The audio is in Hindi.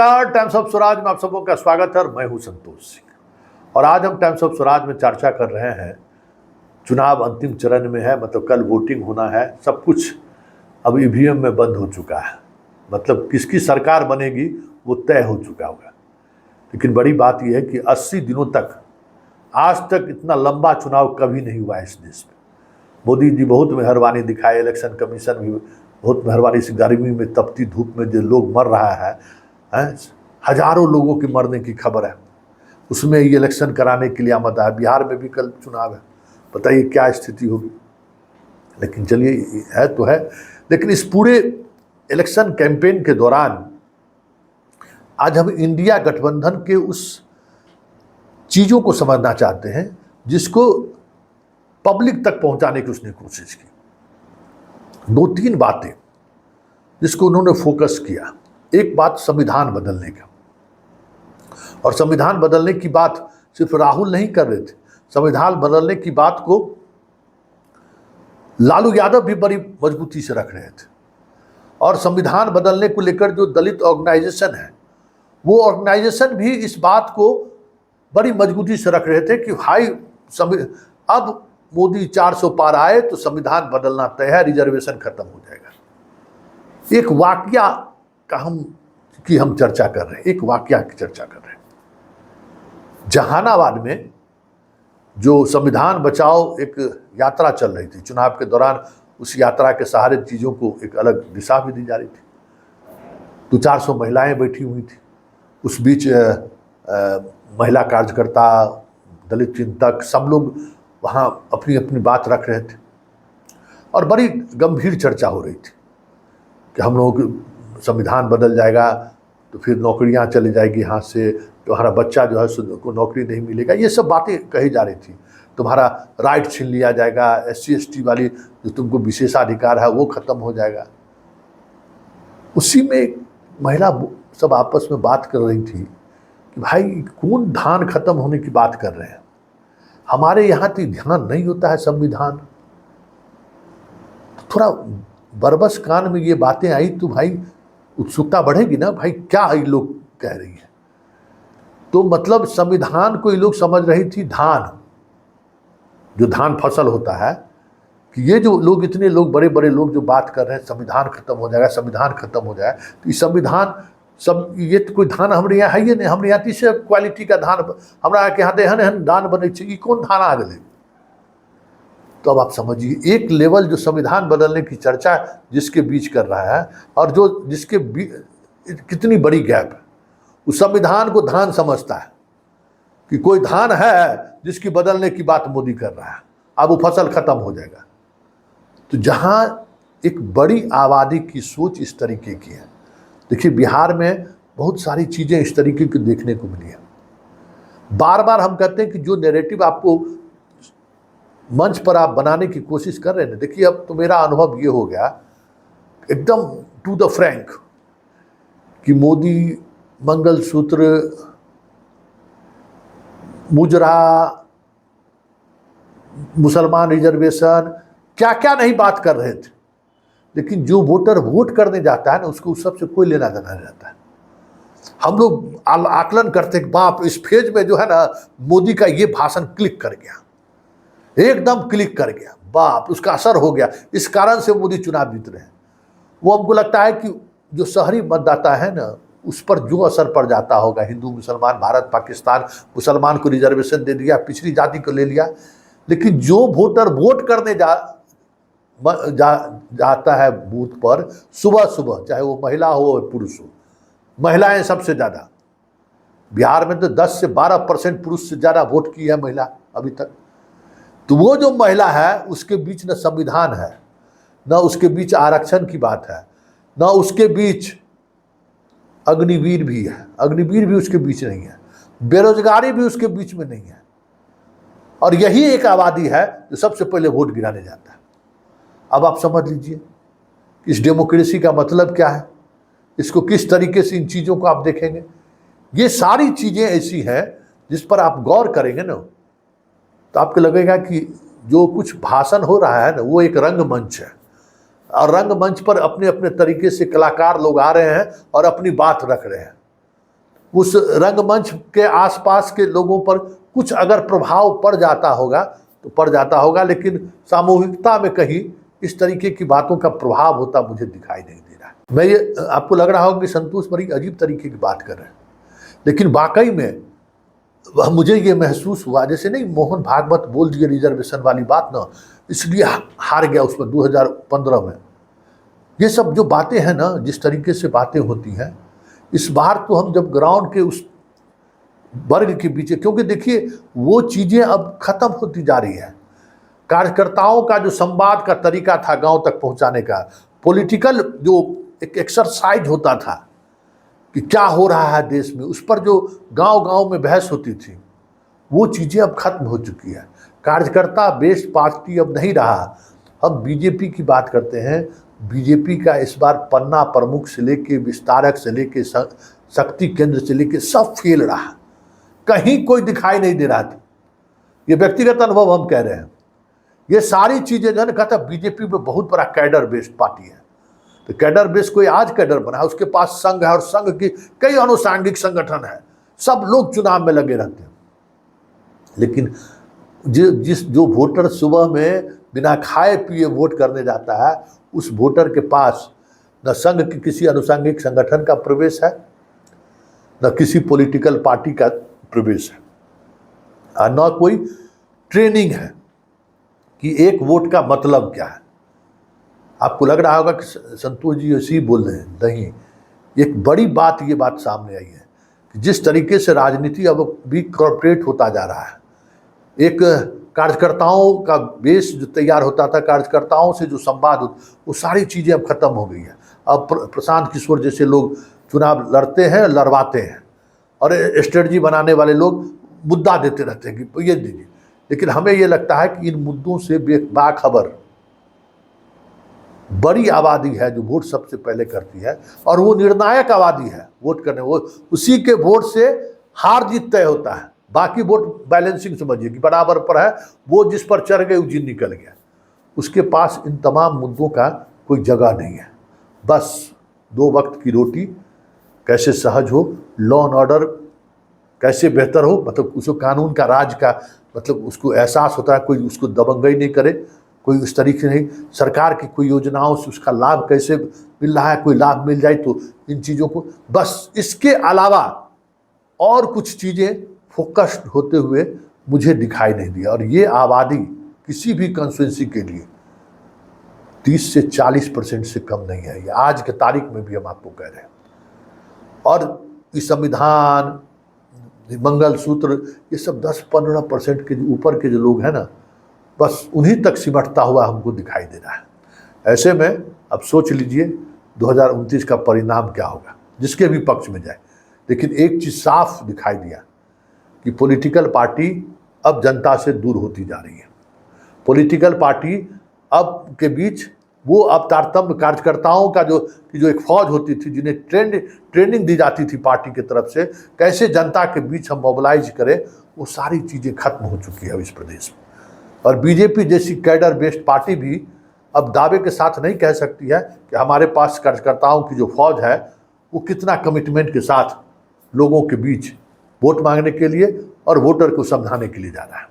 टाइम्स ऑफ स्वराज में आप सबों का स्वागत है और मैं हूं संतोष सिंह। और आज हम टाइम्स ऑफ स्वराज में चर्चा कर रहे हैं, चुनाव अंतिम चरण में है, मतलब कल वोटिंग होना है, सब कुछ अब ईवीएम में बंद हो चुका है, मतलब किसकी सरकार बनेगी वो तय हो चुका होगा। लेकिन बड़ी बात यह है कि 80 दिनों तक आज तक इतना लंबा चुनाव कभी नहीं हुआ इस देश में। मोदी जी बहुत मेहरबानी दिखाए, इलेक्शन कमीशन भी बहुत मेहरबानी, इस गर्मी में तपती धूप में जो लोग मर रहा है, हजारों लोगों के मरने की खबर है, उसमें ये इलेक्शन कराने के लिए आमदा है। बिहार में भी कल चुनाव है, बताइए क्या स्थिति होगी। लेकिन चलिए, है तो है। लेकिन इस पूरे इलेक्शन कैंपेन के दौरान आज हम इंडिया गठबंधन के उस चीज़ों को समझना चाहते हैं जिसको पब्लिक तक पहुंचाने की उसने कोशिश की। 2-3 बातें जिसको उन्होंने फोकस किया। एक बात संविधान बदलने का, और संविधान बदलने की बात सिर्फ राहुल नहीं कर रहे थे, संविधान बदलने की बात को लालू यादव भी बड़ी मजबूती से रख रहे थे। और संविधान बदलने को लेकर जो दलित ऑर्गेनाइजेशन है, वो ऑर्गेनाइजेशन भी इस बात को बड़ी मजबूती से रख रहे थे कि भाई अब मोदी 400 पार आए तो संविधान बदलना तय है, रिजर्वेशन खत्म हो जाएगा। एक वाकया का हम चर्चा कर रहे हैं, एक वाकया की चर्चा कर रहे हैं। जहानाबाद में जो संविधान बचाओ एक यात्रा चल रही थी, चुनाव के दौरान उस यात्रा के सहारे चीज़ों को एक अलग दिशा भी दी जा रही थी। 200-400 महिलाएं बैठी हुई थी, उस बीच महिला कार्यकर्ता, दलित चिंतक, सब लोग वहाँ अपनी अपनी बात रख रहे थे और बड़ी गंभीर चर्चा हो रही थी कि हम लोग संविधान बदल जाएगा तो फिर नौकरियां चली जाएगी हाथ से, तुम्हारा बच्चा जो है को नौकरी नहीं मिलेगा, ये सब बातें कही जा रही थी। तुम्हारा राइट छीन लिया जाएगा, SC/ST वाली जो तुमको विशेषाधिकार है वो खत्म हो जाएगा। उसी में महिला सब आपस में बात कर रही थी कि भाई कौन धान खत्म होने की बात कर रहे हैं, हमारे यहाँ तो ध्यान नहीं होता है संविधान। तो थोड़ा बरबस कान में ये बातें आई तो भाई उत्सुकता बढ़ेगी ना, भाई क्या ये लोग कह रही है। तो मतलब संविधान को ये लोग समझ रही थी धान, जो धान फसल होता है, कि ये जो लोग, इतने लोग, बड़े बड़े लोग जो बात कर रहे हैं संविधान खत्म हो जाएगा, संविधान खत्म हो जाए, तो ये संविधान सब, ये तो कोई धान हमारे यहाँ है ही नहीं, हमारे यहाँ तीसरे क्वालिटी का धान हमारा के यहाँ देहन एहन धान बने, ये कौन धान आ गए। तो अब आप समझिए एक लेवल जो संविधान बदलने की चर्चा जिसके बीच कर रहा है और जो जिसके कितनी बड़ी गैप है। उस संविधान को धान समझता है कि कोई धान है जिसकी बदलने की बात मोदी कर रहा है, अब वो फसल खत्म हो जाएगा। तो जहाँ एक बड़ी आबादी की सोच इस तरीके की है, देखिए बिहार में बहुत सारी चीज़ें इस तरीके की देखने को मिली है। बार बार हम कहते हैं कि जो नैरेटिव आपको मंच पर आप बनाने की कोशिश कर रहे हैं, देखिए अब तो मेरा अनुभव ये हो गया एकदम टू द फ्रैंक कि मोदी मंगलसूत्र, मुजरा, मुसलमान रिजर्वेशन, क्या क्या नहीं बात कर रहे थे। लेकिन जो वोटर वोट करने जाता है ना, उसको उस सबसे कोई लेना देना नहीं रहता है। हम लोग आकलन करते हैं, बाप इस फेज में जो है ना मोदी का ये भाषण क्लिक कर गया, एकदम क्लिक कर गया, बाप उसका असर हो गया, इस कारण से मोदी चुनाव जीत रहे हैं। वो हमको लगता है कि जो शहरी मतदाता है ना, उस पर जो असर पड़ जाता होगा, हिंदू मुसलमान, भारत पाकिस्तान, मुसलमान को रिजर्वेशन दे दिया, पिछड़ी जाति को ले लिया, लेकिन जो वोटर वोट करने जाता है बूथ पर सुबह सुबह, चाहे वो महिला हो या पुरुष हो, महिलाएं सबसे ज़्यादा, बिहार में तो 10 से 12% पुरुष से ज़्यादा वोट की है महिला अभी तक। तो वो जो महिला है उसके बीच न संविधान है, न उसके बीच आरक्षण की बात है, न उसके बीच अग्निवीर भी है, अग्निवीर भी उसके बीच नहीं है, बेरोजगारी भी उसके बीच में नहीं है। और यही एक आबादी है जो सबसे पहले वोट गिराने जाता है। अब आप समझ लीजिए इस डेमोक्रेसी का मतलब क्या है, इसको किस तरीके से इन चीज़ों को आप देखेंगे। ये सारी चीज़ें ऐसी हैं जिस पर आप गौर करेंगे ना, तो आपको लगेगा कि जो कुछ भाषण हो रहा है ना, वो एक रंगमंच है, और रंगमंच पर अपने अपने तरीके से कलाकार लोग आ रहे हैं और अपनी बात रख रहे हैं। उस रंगमंच के आसपास के लोगों पर कुछ अगर प्रभाव पड़ जाता होगा तो पड़ जाता होगा, लेकिन सामूहिकता में कहीं इस तरीके की बातों का प्रभाव होता मुझे दिखाई नहीं दे रहा है। मैं ये आपको लग रहा होगा कि संतोष बड़ी अजीब तरीके की बात कर रहे हैं, लेकिन वाकई में मुझे ये महसूस हुआ जैसे नहीं मोहन भागवत बोल दिए रिजर्वेशन वाली बात ना, इसलिए हार गया उसमें 2015 में। ये सब जो बातें हैं ना, जिस तरीके से बातें होती हैं, इस बार तो हम जब ग्राउंड के उस वर्ग के पीछे, क्योंकि देखिए वो चीज़ें अब खत्म होती जा रही है। कार्यकर्ताओं का जो संवाद का तरीका था गांव तक पहुंचाने का, पॉलिटिकल जो एक एक्सरसाइज होता था कि क्या हो रहा है देश में, उस पर जो गांव गांव में बहस होती थी, वो चीज़ें अब खत्म हो चुकी है। कार्यकर्ता बेस्ड पार्टी अब नहीं रहा। हम बीजेपी की बात करते हैं, बीजेपी का इस बार पन्ना प्रमुख से लेके विस्तारक से लेके शक्ति केंद्र से लेके सब फेल रहा, कहीं कोई दिखाई नहीं दे रहा था। ये व्यक्तिगत अनुभव हम कह रहे हैं। ये सारी चीजें जो है ना, कहता बीजेपी में बहुत बड़ा कैडर बेस्ड पार्टी है, तो कैडर बेस्ड कोई आज कैडर बना है, उसके पास संघ है और संघ की कई अनुसांगिक संगठन है, सब लोग चुनाव में लगे रहते हैं। लेकिन जो वोटर सुबह में बिना खाए पिए वोट करने जाता है, उस वोटर के पास न संघ की किसी अनुसांगिक संगठन का प्रवेश है, न किसी पॉलिटिकल पार्टी का प्रवेश है, और न कोई ट्रेनिंग है कि एक वोट का मतलब क्या है। आपको लग रहा होगा कि संतोष जी ऐसे ही बोल रहे हैं, नहीं, एक बड़ी बात ये बात सामने आई है कि जिस तरीके से राजनीति अब भी कॉर्पोरेट होता जा रहा है, एक कार्यकर्ताओं का बेस जो तैयार होता था, कार्यकर्ताओं से जो संवाद होता, वो सारी चीज़ें अब खत्म हो गई है। अब प्रशांत किशोर जैसे लोग चुनाव लड़ते हैं, लड़वाते हैं, और स्ट्रेटजी बनाने वाले लोग मुद्दा देते रहते हैं कि ये दीजिए, लेकिन हमें ये लगता है कि इन मुद्दों से बाखबर बड़ी आबादी है जो वोट सबसे पहले करती है, और वो निर्णायक आबादी है वोट करने, वो उसी के वोट से हार जीत तय होता है। बाकी वोट बैलेंसिंग समझिए कि बराबर पर है, वो जिस पर चढ़ गए उस निकल गया, उसके पास इन तमाम मुद्दों का कोई जगह नहीं है। बस 2 वक्त की रोटी कैसे सहज हो, लॉ एंड ऑर्डर कैसे बेहतर हो, मतलब उसको कानून का राज का मतलब उसको एहसास होता है, कोई उसको दबंगई नहीं करे, कोई उस तरीके से नहीं, सरकार की कोई योजनाओं से उसका लाभ कैसे मिल रहा है, कोई लाभ मिल जाए तो इन चीज़ों को, बस इसके अलावा और कुछ चीज़ें फोकस्ड होते हुए मुझे दिखाई नहीं दिया। और ये आबादी किसी भी कंस्टिट्यूंसी के लिए 30 से 40% से कम नहीं है, ये आज के तारीख में भी हम आपको कह रहे हैं। और इस संविधान, मंगलसूत्र, ये सब 10-15% के ऊपर के जो लोग हैं ना, बस उन्हीं तक सिमटता हुआ हमको दिखाई दे रहा है। ऐसे में अब सोच लीजिए 2029 का परिणाम क्या होगा, जिसके भी पक्ष में जाए। लेकिन एक चीज़ साफ दिखाई दिया कि पॉलिटिकल पार्टी अब जनता से दूर होती जा रही है। पॉलिटिकल पार्टी अब के बीच वो अब तारतम्य कार्यकर्ताओं का जो एक फौज होती थी, जिन्हें ट्रेनिंग दी जाती थी पार्टी की तरफ से, कैसे जनता के बीच हम मोबिलाइज करें, वो सारी चीज़ें खत्म हो चुकी है अब इस प्रदेश में। और बीजेपी जैसी कैडर बेस्ड पार्टी भी अब दावे के साथ नहीं कह सकती है कि हमारे पास कार्यकर्ताओं की जो फौज है वो कितना कमिटमेंट के साथ लोगों के बीच वोट मांगने के लिए और वोटर को समझाने के लिए जा रहा है।